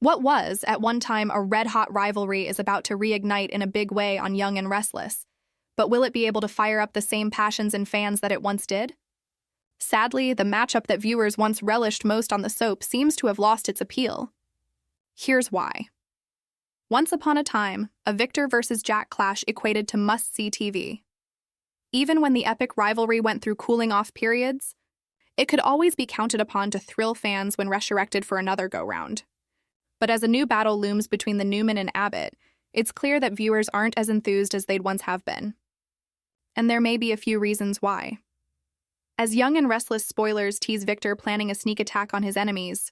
What was, at one time, a red-hot rivalry is about to reignite in a big way on Young and Restless. But will it be able to fire up the same passions in fans that it once did? Sadly, the matchup that viewers once relished most on the soap seems to have lost its appeal. Here's why. Once upon a time, a Victor versus Jack clash equated to must-see TV. Even when the epic rivalry went through cooling-off periods, it could always be counted upon to thrill fans when resurrected for another go-round. But as a new battle looms between the Newman and Abbott, it's clear that viewers aren't as enthused as they'd once have been. And there may be a few reasons why. As Young and Restless spoilers tease Victor planning a sneak attack on his enemies,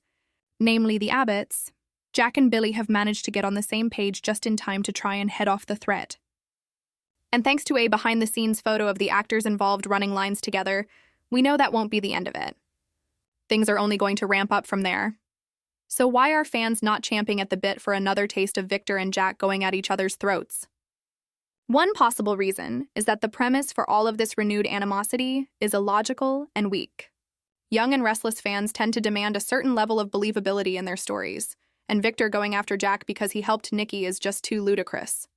namely the Abbotts, Jack and Billy have managed to get on the same page just in time to try and head off the threat. And thanks to a behind-the-scenes photo of the actors involved running lines together, we know that won't be the end of it. Things are only going to ramp up from there. So why are fans not champing at the bit for another taste of Victor and Jack going at each other's throats? One possible reason is that the premise for all of this renewed animosity is illogical and weak. Young and Restless fans tend to demand a certain level of believability in their stories, and Victor going after Jack because he helped Nikki is just too ludicrous.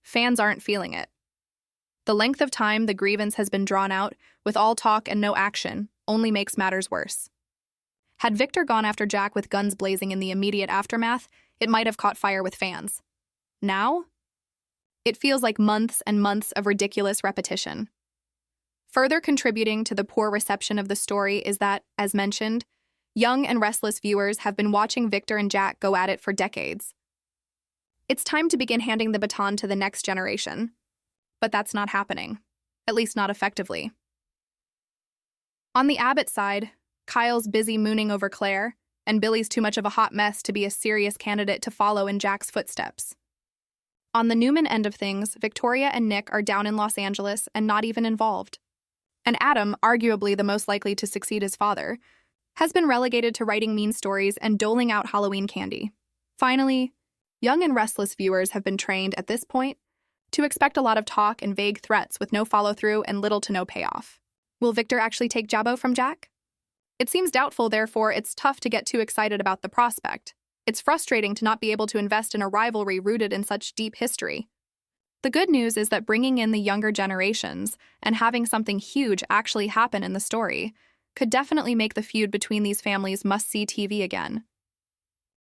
Fans aren't feeling it. The length of time the grievance has been drawn out, with all talk and no action, only makes matters worse. Had Victor gone after Jack with guns blazing in the immediate aftermath, it might have caught fire with fans. Now? It feels like months and months of ridiculous repetition. Further contributing to the poor reception of the story is that, as mentioned, Young and Restless viewers have been watching Victor and Jack go at it for decades. It's time to begin handing the baton to the next generation. But that's not happening, at least not effectively. On the Abbott side, Kyle's busy mooning over Claire, and Billy's too much of a hot mess to be a serious candidate to follow in Jack's footsteps. On the Newman end of things, Victoria and Nick are down in Los Angeles and not even involved. And Adam, arguably the most likely to succeed his father, has been relegated to writing mean stories and doling out Halloween candy. Finally, Young and Restless viewers have been trained at this point to expect a lot of talk and vague threats with no follow-through and little to no payoff. Will Victor actually take Jabbo from Jack? It seems doubtful, therefore it's tough to get too excited about the prospect. It's frustrating to not be able to invest in a rivalry rooted in such deep history. The good news is that bringing in the younger generations and having something huge actually happen in the story could definitely make the feud between these families must-see TV again.